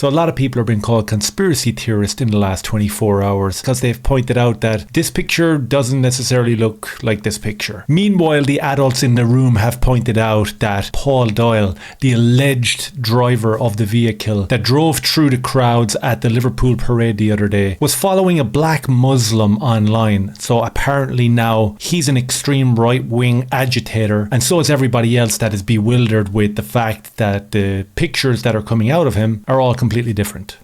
So a lot of people have been called conspiracy theorists in the last 24 hours because they've pointed out that this picture doesn't necessarily look like this picture. Meanwhile, the adults in the room have pointed out that Paul Doyle, the alleged driver of the vehicle that drove through the crowds at the Liverpool parade the other day, was following a black Muslim online. So apparently now he's an extreme right-wing agitator, and so is everybody else that is bewildered with the fact that the pictures that are coming out of him are all completely different.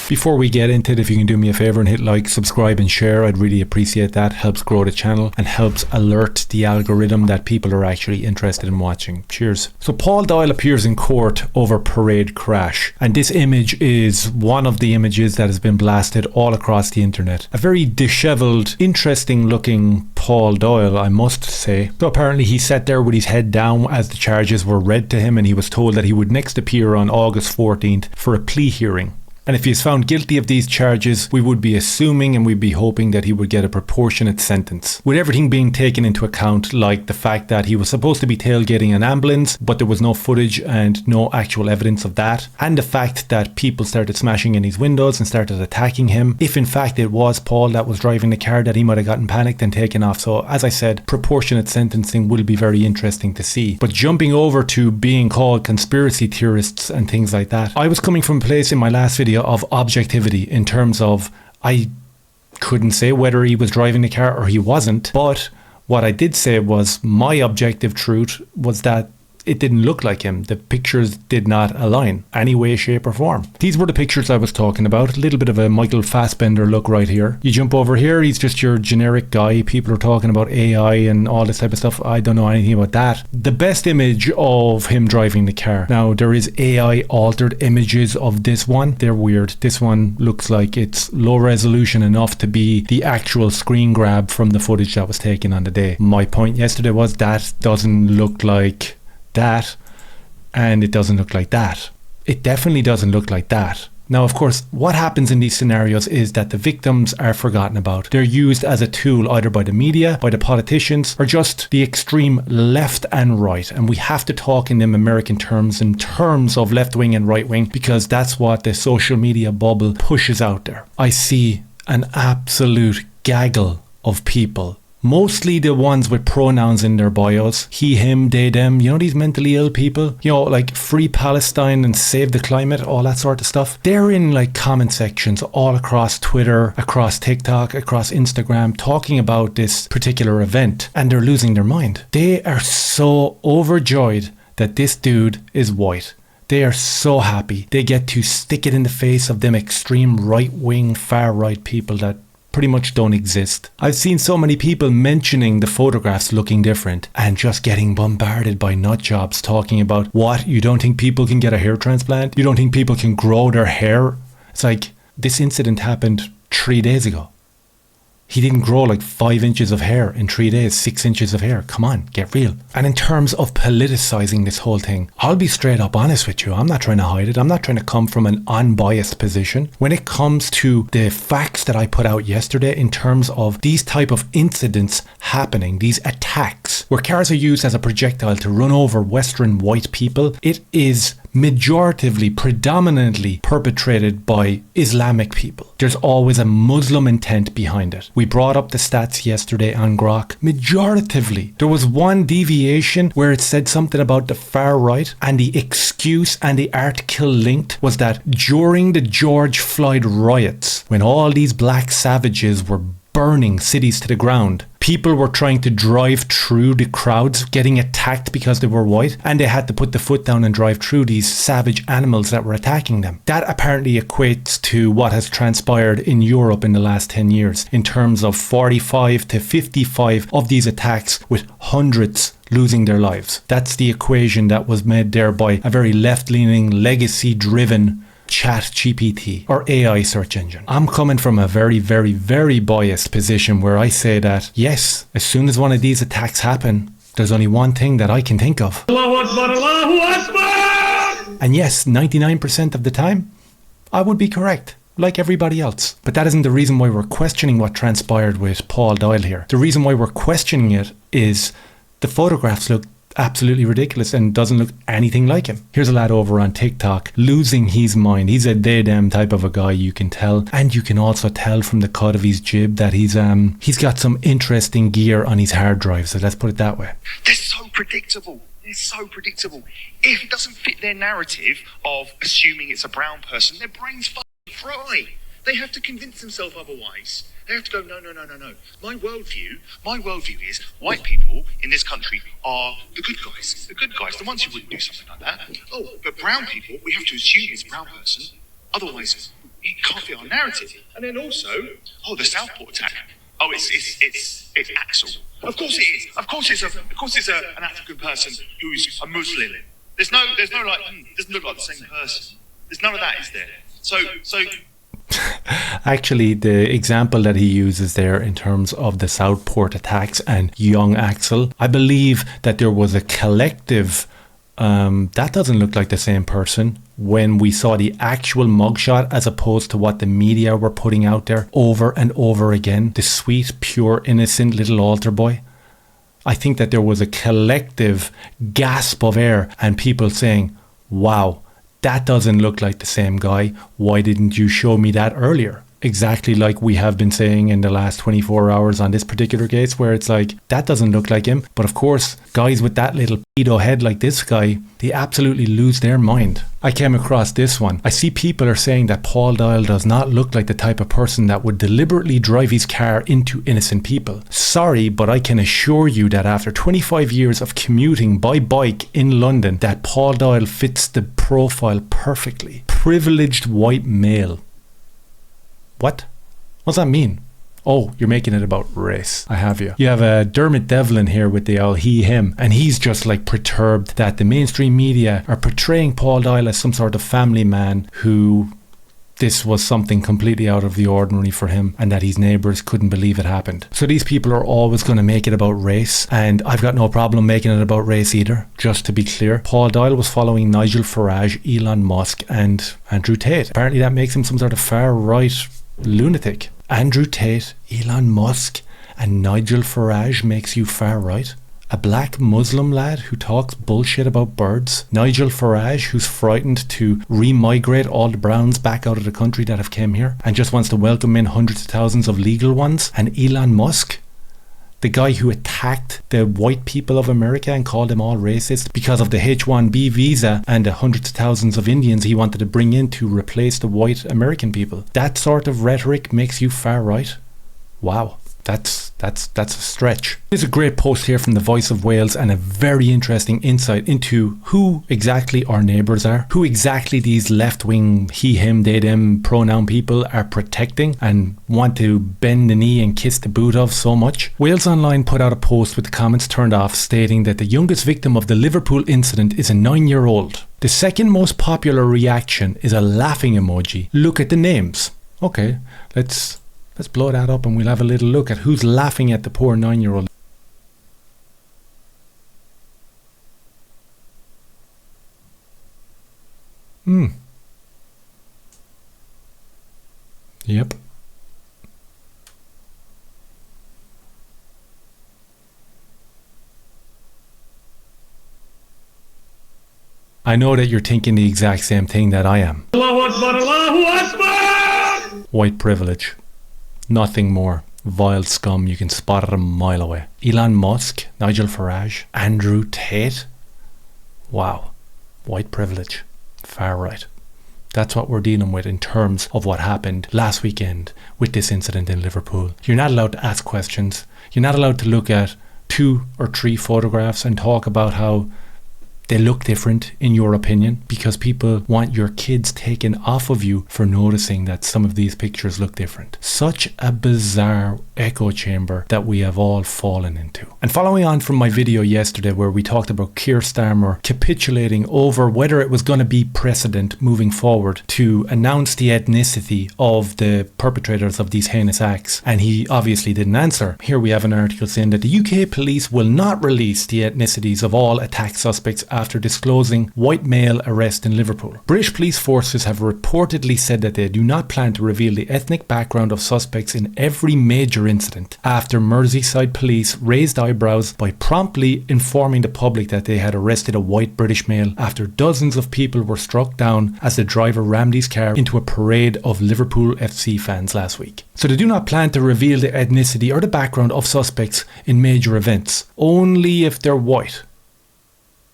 Before we get into it, if you can do me a favor and hit like, subscribe and share, I'd really appreciate that. Helps grow the channel and helps alert the algorithm that people are actually interested in watching. Cheers. So Paul Doyle appears in court over parade crash, and this image is one of the images that has been blasted all across the internet. A very disheveled, interesting looking Paul Doyle, I must say. So apparently he sat there with his head down as the charges were read to him, and he was told that he would next appear on August 14th for a plea hearing. And if he is found guilty of these charges, we would be assuming and we'd be hoping that he would get a proportionate sentence. With everything being taken into account, like the fact that he was supposed to be tailgating an ambulance, but there was no footage and no actual evidence of that. And the fact that people started smashing in his windows and started attacking him. If in fact it was Paul that was driving the car, that he might have gotten panicked and taken off. So as I said, proportionate sentencing will be very interesting to see. But jumping over to being called conspiracy theorists and things like that, I was coming from a place in my last video of objectivity in terms of I couldn't say whether he was driving the car or he wasn't, but what I did say was my objective truth was that it didn't look like him. The pictures did not align any way, shape or form. These were the pictures I was talking about. A little bit of a Michael Fassbender look right here. You jump over here, he's just your generic guy. People are talking about AI and all this type of stuff. I don't know anything about that. The best image of him driving the car. Now there is AI altered images of this one. They're weird. This one looks like it's low resolution enough to be the actual screen grab from the footage that was taken on the day. My point yesterday was that doesn't look like that, and it doesn't look like that. It definitely doesn't look like that. Now, of course, what happens in these scenarios is that the victims are forgotten about. They're used as a tool either by the media, by the politicians, or just the extreme left and right. And we have to talk in them American terms, in terms of left wing and right wing, because that's what the social media bubble pushes out there. I see an absolute gaggle of people, mostly the ones with pronouns in their bios. He, him, they, them. You know, these mentally ill people, you know, like free Palestine and save the climate, all that sort of stuff. They're in like comment sections all across Twitter, across TikTok, across Instagram, talking about this particular event, and they're losing their mind. They are so overjoyed that this dude is white. They are so happy. They get to stick it in the face of them extreme right-wing, far-right people that pretty much don't exist. I've seen so many people mentioning the photographs looking different and just getting bombarded by nut jobs talking about, what, you don't think people can get a hair transplant? You don't think people can grow their hair? It's like, this incident happened 3 days ago. He didn't grow like 5 inches of hair in 3 days, 6 inches of hair. Come on, get real. And in terms of politicizing this whole thing, I'll be straight up honest with you. I'm not trying to hide it. I'm not trying to come from an unbiased position. When it comes to the facts that I put out yesterday in terms of these type of incidents happening, these attacks, where cars are used as a projectile to run over Western white people, it is majoritively, predominantly perpetrated by Islamic people. There's always a Muslim intent behind it. We brought up the stats yesterday on Grok. Majoritively, there was one deviation where it said something about the far right, and the excuse and the article linked was that during the George Floyd riots, when all these black savages were burning cities to the ground, people were trying to drive through the crowds, getting attacked because they were white, and they had to put the foot down and drive through these savage animals that were attacking them. That apparently equates to what has transpired in Europe in the last 10 years in terms of 45 to 55 of these attacks, with hundreds losing their lives. That's the equation that was made there by a very left-leaning, legacy-driven ChatGPT or AI search engine. I'm coming from a very, very, very biased position where I say that, yes, as soon as one of these attacks happen, there's only one thing that I can think of. Allahu Akbar, Allahu Akbar! And yes, 99% of the time, I would be correct, like everybody else. But that isn't the reason why we're questioning what transpired with Paul Doyle here. The reason why we're questioning it is the photographs look absolutely ridiculous and doesn't look anything like him. Here's a lad over on TikTok losing his mind. He's a they-them type of a guy, you can tell. And you can also tell from the cut of his jib that he's got some interesting gear on his hard drive. So let's put it that way. They're so predictable. They're so predictable. If it doesn't fit their narrative of assuming it's a brown person, their brains fucking fry. They have to convince themselves otherwise. They have to go, no. My worldview is white people in this country are the good guys, the ones who wouldn't do something like that. Oh, but brown people, we have to assume it's a brown person, otherwise it can't fit our narrative. And then also, the Southport attack. Oh, it's Axel. Of course it is. Of course it's an African person who's a Muslim. There's no like, doesn't look like the same person. There's none of that, is there? So. Actually, the example that he uses there in terms of the Southport attacks and young Axel, I believe that there was a collective that doesn't look like the same person when we saw the actual mugshot as opposed to what the media were putting out there over and over again. The sweet, pure, innocent little altar boy. I think that there was a collective gasp of air and people saying, wow, that doesn't look like the same guy. Why didn't you show me that earlier? Exactly like we have been saying in the last 24 hours on this particular case, where it's like, that doesn't look like him. But of course, guys with that little pedo head like this guy, they absolutely lose their mind. I came across this one. I see people are saying that Paul Doyle does not look like the type of person that would deliberately drive his car into innocent people. Sorry, but I can assure you that after 25 years of commuting by bike in London, that Paul Doyle fits the profile perfectly. Privileged white male. What? What's that mean? Oh, you're making it about race. I have you. You have Dermot Devlin here with the old he, him, and he's just like perturbed that the mainstream media are portraying Paul Doyle as some sort of family man who this was something completely out of the ordinary for him and that his neighbours couldn't believe it happened. So these people are always going to make it about race, and I've got no problem making it about race either, just to be clear. Paul Doyle was following Nigel Farage, Elon Musk and Andrew Tate. Apparently that makes him some sort of far-right lunatic. Andrew Tate, Elon Musk and Nigel Farage makes you far right? A black Muslim lad who talks bullshit about birds? Nigel Farage, who's frightened to re-migrate all the browns back out of the country that have came here and just wants to welcome in hundreds of thousands of legal ones? And Elon Musk, the guy who attacked the white people of America and called them all racist because of the H-1B visa and the hundreds of thousands of Indians he wanted to bring in to replace the white American people. That sort of rhetoric makes you far right? Wow. That's a stretch. There's a great post here from the Voice of Wales and a very interesting insight into who exactly our neighbours are, who exactly these left-wing he, him, they, them pronoun people are protecting and want to bend the knee and kiss the boot of so much. Wales Online put out a post with the comments turned off stating that the youngest victim of the Liverpool incident is a 9-year-old. The second most popular reaction is a laughing emoji. Look at the names. Okay, let's blow that up and we'll have a little look at who's laughing at the poor 9-year-old. Yep. I know that you're thinking the exact same thing that I am. Allahu Akbar, Allahu Akbar! White privilege. Nothing more. Vile scum, you can spot it a mile away. Elon Musk, Nigel Farage, Andrew Tate. Wow. White privilege. Far right. That's what we're dealing with in terms of what happened last weekend with this incident in Liverpool. You're not allowed to ask questions. You're not allowed to look at 2 or 3 photographs and talk about how they look different in your opinion because people want your kids taken off of you for noticing that some of these pictures look different. Such a bizarre echo chamber that we have all fallen into. And following on from my video yesterday where we talked about Keir Starmer capitulating over whether it was going to be precedent moving forward to announce the ethnicity of the perpetrators of these heinous acts, and he obviously didn't answer. Here we have an article saying that the UK police will not release the ethnicities of all attack suspects after disclosing white male arrest in Liverpool. British police forces have reportedly said that they do not plan to reveal the ethnic background of suspects in every major incident, after Merseyside police raised eyebrows by promptly informing the public that they had arrested a white British male after dozens of people were struck down as the driver rammed his car into a parade of Liverpool FC fans last week. So they do not plan to reveal the ethnicity or the background of suspects in major events, only if they're white.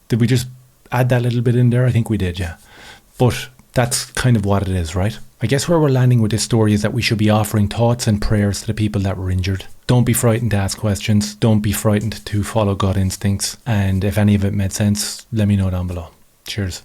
Did we just add that little bit in there? I think we did, yeah. But that's kind of what it is, right? I guess where we're landing with this story is that we should be offering thoughts and prayers to the people that were injured. Don't be frightened to ask questions. Don't be frightened to follow gut instincts. And if any of it made sense, let me know down below. Cheers.